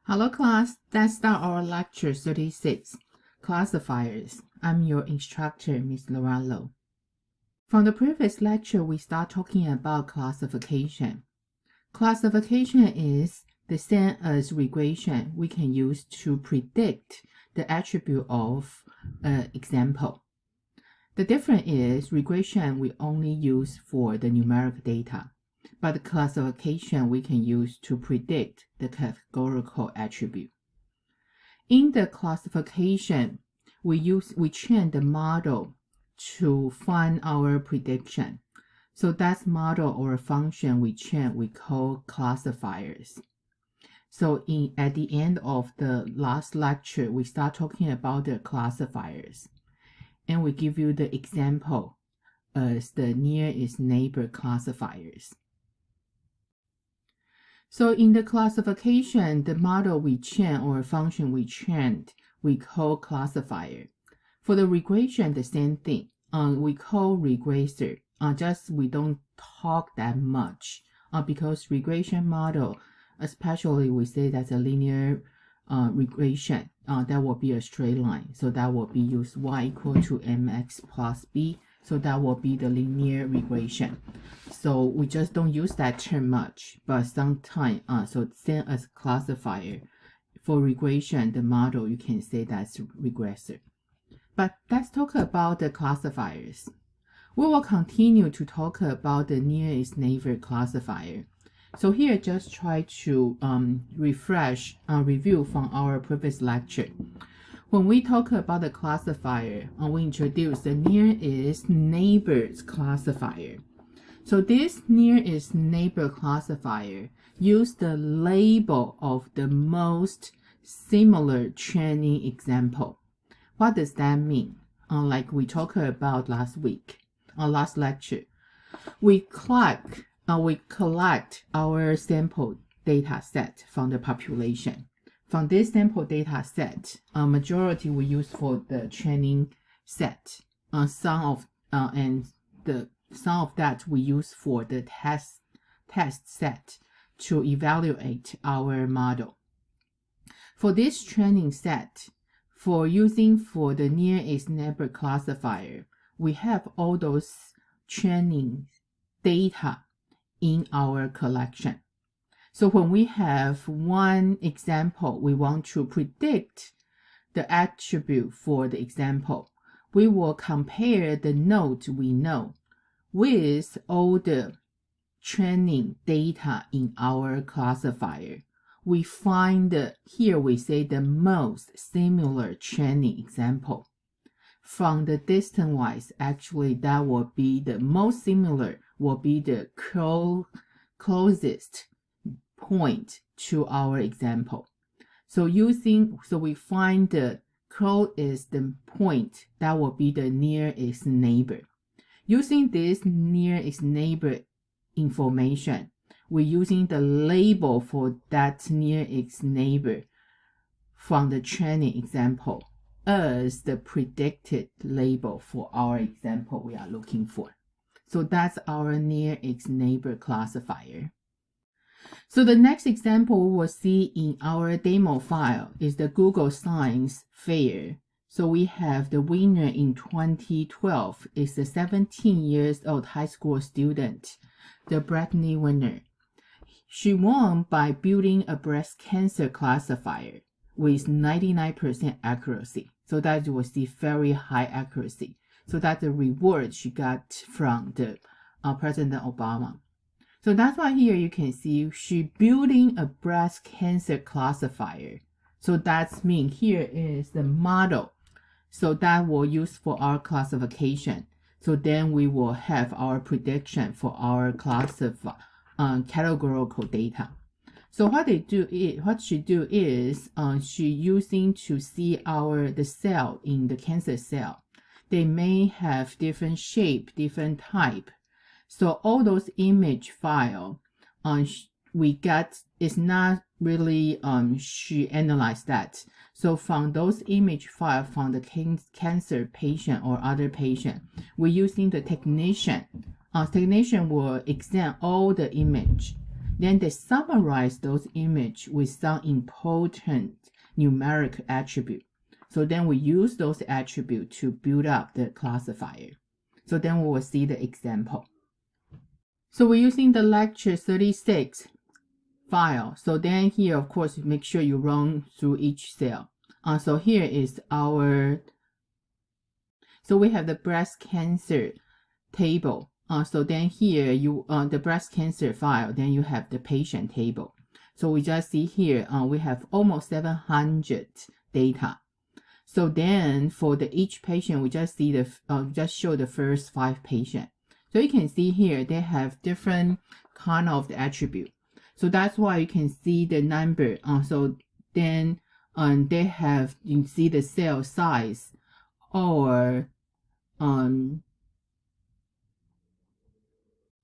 Hello class, let's start our lecture 36, Classifiers. I'm your instructor, Ms. Laura Low. From the previous lecture, we start talking about classification. Classification is the same as regression we can use to predict the attribute of an example. The difference is regression we only use for the numeric data, but the classification we can use to predict the categorical attribute. In the classification, we train the model to find our prediction. So that model or function we train we call classifiers. So at the end of the last lecture, we start talking about the classifiers. And we give you the example as the nearest neighbor classifiers. So in the classification, the model we train or function we trained, we call classifier. For the regression, the same thing. We call regressor. Just we don't talk that much because regression model, especially we say that's a linear regression. That will be a straight line. So that will be use y equal to mx plus b. So that will be the linear regression. So we just don't use that term much, but sometimes, so same as classifier. For regression, the model, you can say that's regressor. But let's talk about the classifiers. We will continue to talk about the nearest neighbor classifier. So here, just try to review from our previous lecture. When we talk about the classifier, we introduce the nearest neighbors classifier. So this nearest neighbor classifier use the label of the most similar training example. What does that mean? Like we talked about last lecture, we collect our sample data set from the population. From this sample data set, majority we use for the training set. Some of that we use for the test set to evaluate our model. For this training set, for the nearest neighbor classifier, we have all those training data in our collection. So when we have one example, we want to predict the attribute for the example, we will compare the node we know with all the training data in our classifier. We find here we say the most similar training example. From the distance wise, actually that will be the most similar, will be the closest point to our example. So we find the closest point, that will be the nearest neighbor. Using this nearest neighbor information, we're using the label for that nearest neighbor from the training example as the predicted label for our example we are looking for. So that's our nearest neighbor classifier. So the next example we will see in our demo file is the Google Science Fair. So we have the winner in 2012 is the 17 years old high school student, the Brittany winner. She won by building a breast cancer classifier with 99% accuracy. So that you will see very high accuracy. So that's the reward she got from the President Obama. So that's why here you can see she building a breast cancer classifier. So that means here is the model. So that we'll use for our classification. So then we will have our prediction for our categorical data. So what she do is she using to see the cell in the cancer cell. They may have different shape, different type. So all those image file we got is not really she analyzed that. So from those image file from the cancer patient or other patient, we're using the technician. Technician will examine all the image. then they summarize those images with some important numeric attribute. So then we use those attributes to build up the classifier. So then we will see the example. So we're using the lecture 36 file. So then here, of course, make sure you run through each cell. So here is our, so we have the breast cancer table. So then here you the breast cancer file, then you have the patient table. So we just see here we have almost 700 data. So then for each patient, we just see the just show the first 5 patients. So you can see here they have different kind of the attribute. So that's why you can see the number. So then they have, you see the cell size or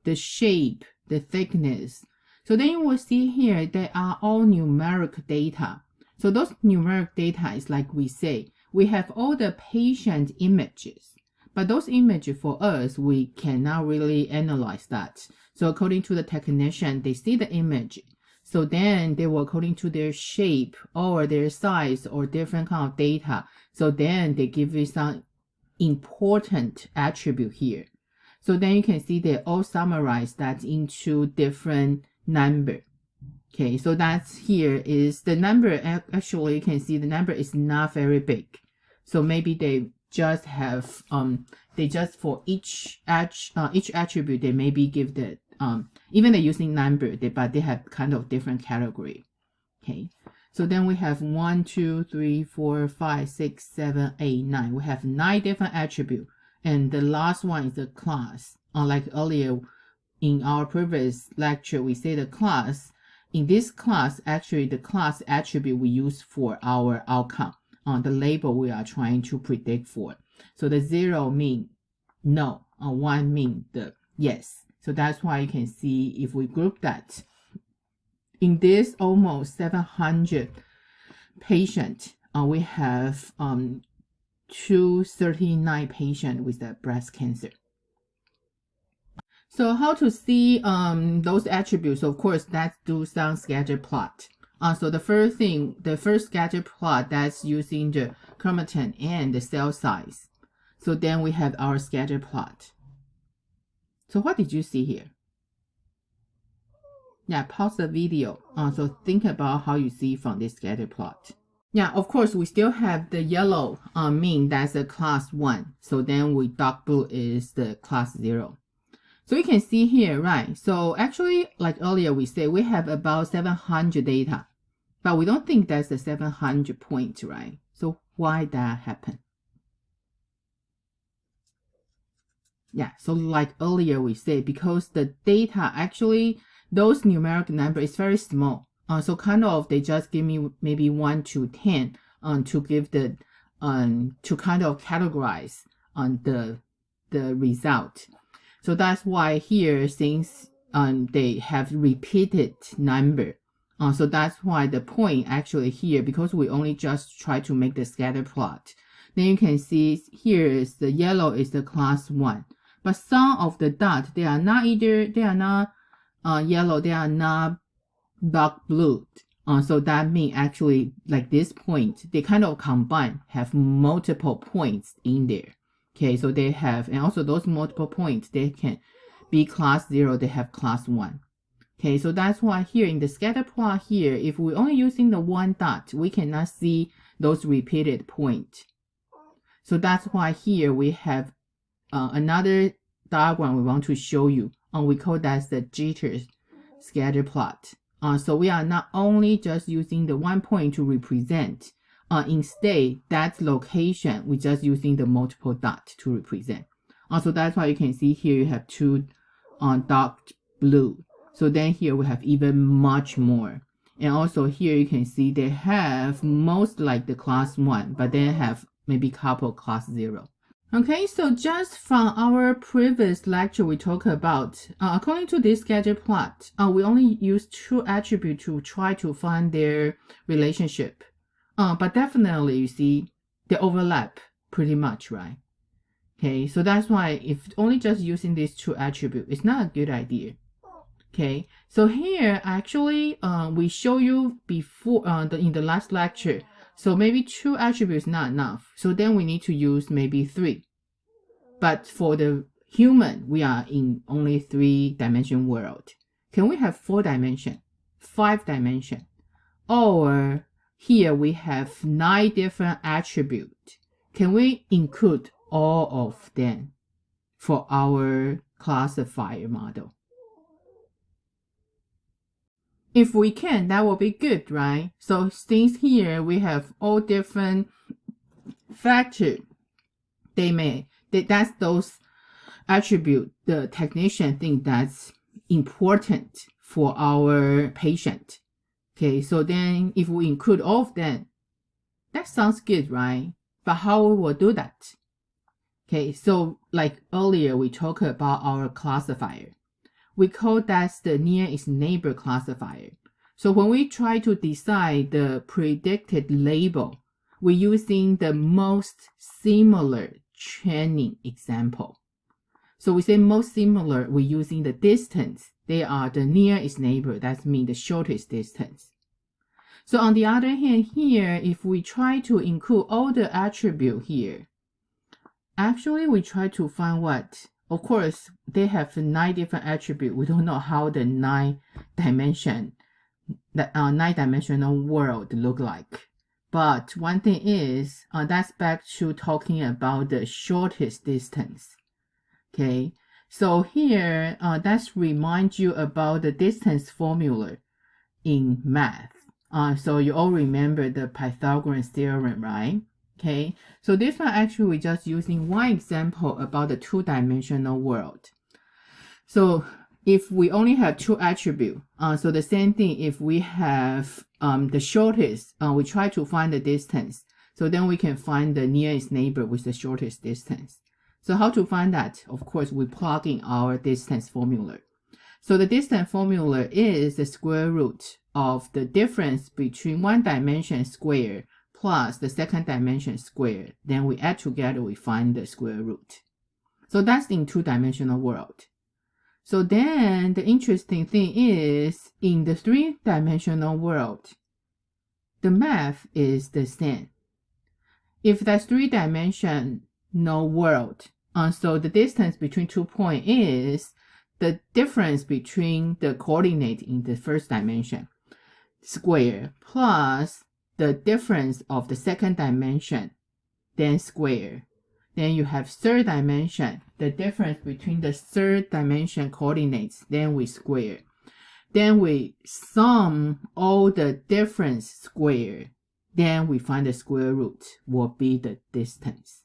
the shape, the thickness. So then you will see here they are all numeric data. So those numeric data is like we say, we have all the patient images, but those images for us, we cannot really analyze that. So according to the technician, they see the image. So then they will according to their shape or their size or different kind of data. So then they give you some important attribute here. So then you can see they all summarize that into different number. Okay, so that's here is the number. Actually, you can see the number is not very big. So maybe they just have they just for each attribute they maybe give the even they're using number, but they have kind of different category. Okay, so then we have 1, 2, 3, 4, 5, 6, 7, 8, 9. We have 9 different attributes, and the last one is the class. Like earlier in our previous lecture, we say the class. In this class, actually the class attribute we use for our outcome, the label we are trying to predict for. So the 0 mean no, 1 mean the yes. So that's why you can see if we group that in this almost 700 patient, we have 239 patients with the breast cancer. So how to see those attributes? Of course, let's do some scatter plot. So the first thing, the first scatter plot, that's using the chromatin and the cell size. So then we have our scatter plot. So what did you see here? Yeah, pause the video. So think about how you see from this scatter plot. Yeah, of course, we still have the yellow mean that's a class 1. So then we dark blue is the class 0. So you can see here, right? So actually, like earlier we said, we have about 700 data, but we don't think that's the 700 points, right? So why that happen? Yeah, so like earlier we said, because the data actually, those numeric number is very small. So kind of they just give me maybe 1 to 10 to give the to kind of categorize the result. So that's why here since they have repeated number. So that's why the point actually here, because we only just try to make the scatter plot. Then you can see here is the yellow is the class 1. But some of the dots, they are not either, they are not yellow, they are not dark blue. So that means actually like this point, they kind of combine, have multiple points in there. Okay, so they have, and also those multiple points, they can be class 0, they have class 1. Okay, so that's why here in the scatter plot here, if we're only using the 1 dot, we cannot see those repeated points. So that's why here we have another diagram we want to show you. We call that the jitter scatter plot. So we are not only just using the 1 point to represent, instead that location we're just using the multiple dot to represent. So that's why you can see here you have 2 dark blue. So then here we have even much more. And also here you can see they have most like the class 1, but then have maybe couple class 0. Okay, so just from our previous lecture we talked about, according to this scatter plot, we only use 2 attributes to try to find their relationship. But definitely you see they overlap pretty much, right? Okay, so that's why if only just using these 2 attributes, it's not a good idea. Okay, so here actually we show you before in the last lecture. So maybe 2 attributes not enough. So then we need to use maybe 3. But for the human, we are in only 3-dimension world. Can we have 4 dimension, 5 dimension? Or here we have 9 different attributes. Can we include all of them for our classifier model? If we can, that will be good, right? So since here we have all different factors, that's those attribute the technician think that's important for our patient. Okay, so then if we include all of them, that sounds good, right? But how we will do that? Okay, so like earlier we talked about our classifier. We call that the nearest neighbor classifier. So when we try to decide the predicted label, we're using the most similar training example. So we say most similar, we're using the distance. They are the nearest neighbor, that means the shortest distance. So on the other hand here, if we try to include all the attribute here, actually we try to find what? Of course, they have 9 different attributes. We don't know how the 9-dimensional world look like. But one thing is, that's back to talking about the shortest distance. Okay, so here, that's remind you about the distance formula in math. So you all remember the Pythagorean theorem, right? Okay, so this one actually we're just using one example about the 2-dimensional world. So if we only have 2 attributes, so the same thing if we have the shortest, we try to find the distance. So then we can find the nearest neighbor with the shortest distance. So how to find that? Of course, we plug in our distance formula. So the distance formula is the square root of the difference between 1 dimension square plus the 2nd dimension square. Then we add together, we find the square root. So that's in 2-dimensional world. So then the interesting thing is in the 3-dimensional world, the math is the same. If that's 3-dimensional world, so the distance between 2 points is the difference between the coordinate in the 1st dimension square plus the difference of the 2nd dimension, then square. Then you have 3rd dimension, the difference between the 3rd dimension coordinates, then we square. Then we sum all the difference square. Then we find the square root will be the distance.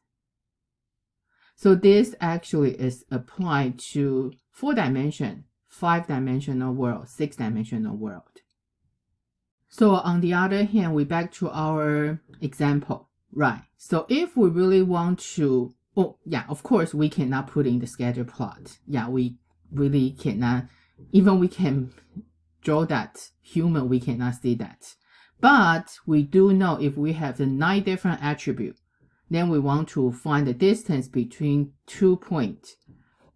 So this actually is applied to 4-dimension, 5-dimensional world, 6-dimensional world. So on the other hand, we back to our example, right? So if we really want to, of course, we cannot put in the scatter plot. Yeah, we really cannot, even we can draw that human, we cannot see that. But we do know if we have the 9 different attributes, then we want to find the distance between 2 points.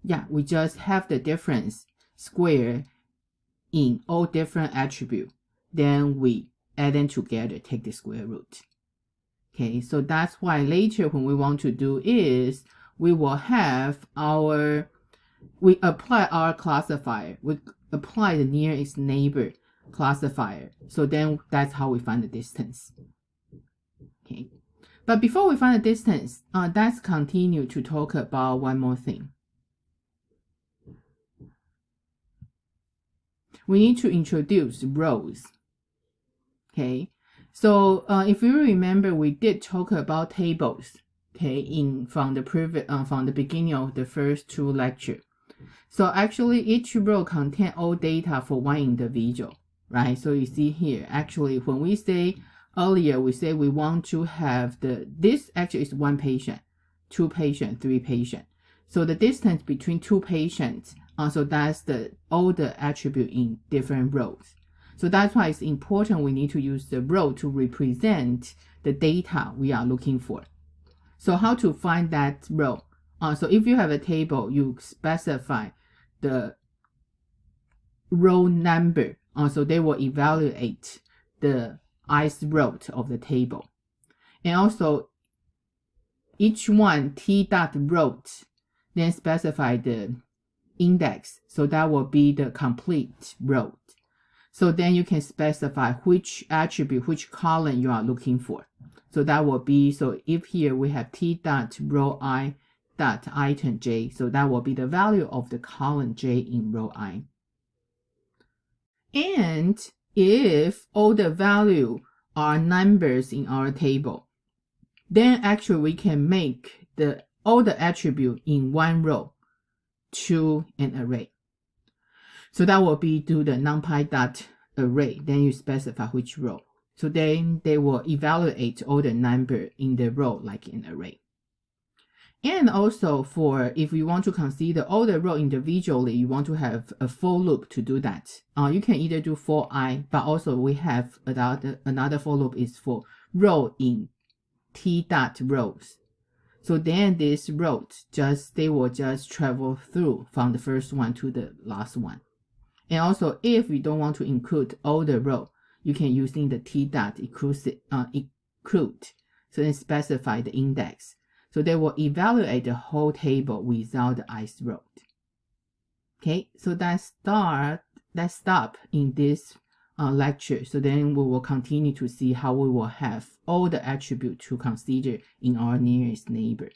Yeah, we just have the difference square in all different attributes. Then we add them together, take the square root. Okay, so that's why later when we want to do is we will have we apply our classifier. We apply the nearest neighbor classifier. So then that's how we find the distance. Okay, but before we find the distance, let's continue to talk about one more thing. We need to introduce rows. Okay, so if you remember, we did talk about tables. Okay, from the beginning of the first 2 lectures. So actually, each row contains all data for one individual, right? So you see here, actually, when we say earlier, we say we want to have this actually is 1 patient, 2 patients, 3 patients. So the distance between 2 patients, so that's all the attribute in different rows. So that's why it's important we need to use the row to represent the data we are looking for. So how to find that row? So if you have a table, you specify the row number. So they will evaluate the ith row of the table. And also each one t dot row, then specify the index. So that will be the complete row. So then you can specify which attribute, which column you are looking for. So that will be, so if here we have t dot row I dot item j, so that will be the value of the column j in row I. And if all the value are numbers in our table, then actually we can make all the attribute in one row to an array. So that will be do the numpy dot array, then you specify which row. So then they will evaluate all the number in the row like an array. And also for if you want to consider all the row individually, you want to have a for loop to do that. You can either do for I, but also we have another for loop is for row in t dot rows. So then this rows they will just travel through from the first one to the last one. And also if you don't want to include all the row, you can using the t dot include. So then specify the index. So they will evaluate the whole table without the ith row. Okay, so let's stop in this lecture. So then we will continue to see how we will have all the attributes to consider in our nearest neighbor.